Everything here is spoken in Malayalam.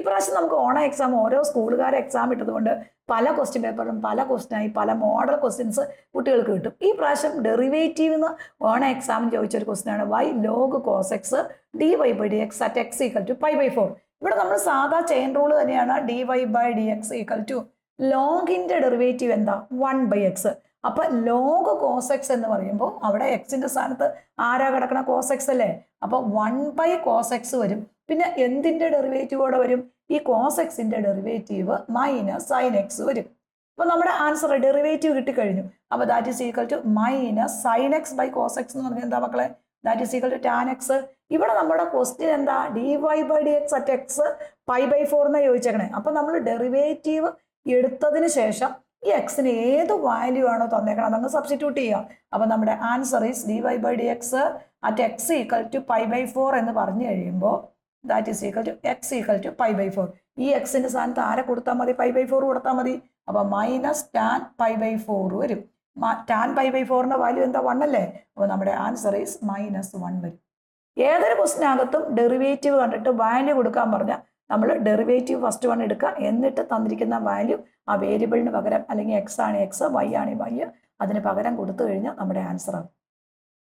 പ്രാവശ്യം നമുക്ക് ഓണ എക്സാം ഓരോ സ്കൂളുകാരെ എക്സാം ഇട്ടതുകൊണ്ട് പല ക്വസ്റ്റ്യൻ പേപ്പറും പല ക്വസ്റ്റ്യനായി പല മോഡൽ ക്വസ്റ്റ്യൻസ് കുട്ടികൾക്ക് കിട്ടും. ഈ പ്രാവശ്യം ഡെറിവേറ്റീവ് എന്ന് ഓണ എക്സാമിന് ചോദിച്ചൊരു ക്വസ്റ്റ്യനാണ് y log cos x d Y by D X at X equal to pi by 4. ഇവിടെ നമ്മൾ സാധാ ചെയിൻ റൂൾ തന്നെയാണ്. D Y by D x equal to ലോഗിന്റെ ഡെറിവേറ്റീവ് എന്താ 1 ബൈ എക്സ്. അപ്പൊ ലോഗ് കോസ് എക്സ് എന്ന് പറയുമ്പോൾ അവിടെ എക്സിന്റെ സ്ഥാനത്ത് ആരാ കിടക്കണ? കോസ് എക്സ് അല്ലേ. അപ്പൊ 1 ബൈ കോസ് എക്സ് വരും. പിന്നെ എന്തിന്റെ ഡെറിവേറ്റീവ് കൂടെ വരും? ഈ കോസ് എക്സിന്റെ ഡെറിവേറ്റീവ് മൈനസ് സൈൻ എക്സ് വരും. അപ്പൊ നമ്മുടെ ആൻസർ ഡെറിവേറ്റീവ് കിട്ടിക്കഴിഞ്ഞു. അപ്പൊ that is equal to minus sine x by cos x എന്ന് പറഞ്ഞാൽ എന്താ മക്കളെ? That is equal to tan x. ഇവിടെ നമ്മുടെ ക്വസ്റ്റ്യൻ എന്താ? D Y by D X at x pi by 4 എന്നാ ചോദിച്ചേക്കണേ. അപ്പൊ നമ്മൾ ഡെറിവേറ്റീവ് എടുത്തതിന് ശേഷം ഈ എക്സിന് ഏത് വാല്യൂ ആണോ തന്നേക്കണം അതങ്ങ് സബ്സ്റ്റിറ്റ്യൂട്ട് ചെയ്യാം. അപ്പൊ നമ്മുടെ answer is D Y by D X at X equal to pi by 4 എന്ന് പറഞ്ഞു കഴിയുമ്പോൾ that is equal to X equal to pi by 4. ഈ എക്സിന്റെ സ്ഥാനത്ത് ആരെ കൊടുത്താൽ മതി? പൈ ബൈ 4 കൊടുത്താൽ മതി. അപ്പൊ മൈനസ് ടാൻ പൈ ബൈ 4 വരും. ടാൻ പൈ ബൈ 4ന്റെ വാല്യൂ എന്താ? 1 അല്ലേ. അപ്പൊ നമ്മുടെ ആൻസർ ഈസ് -1 വരും. ഏതൊരു ക്വസ്റ്റിനകത്തും ഡെറിവേറ്റീവ് കണ്ടിട്ട് വാല്യൂ കൊടുക്കാൻ പറഞ്ഞാൽ നമ്മൾ ഡെറിവേറ്റീവ് ഫസ്റ്റ് 1 എടുക്കുക, എന്നിട്ട് തന്നിരിക്കുന്ന വാല്യൂ ആ വേരിയബിളിന് പകരം, അല്ലെങ്കിൽ എക്സ് ആണ് എക്സ്, വൈ ആണ് വൈ, അതിന് പകരം കൊടുത്തു കഴിഞ്ഞാൽ നമ്മുടെ ആൻസർ ആകും.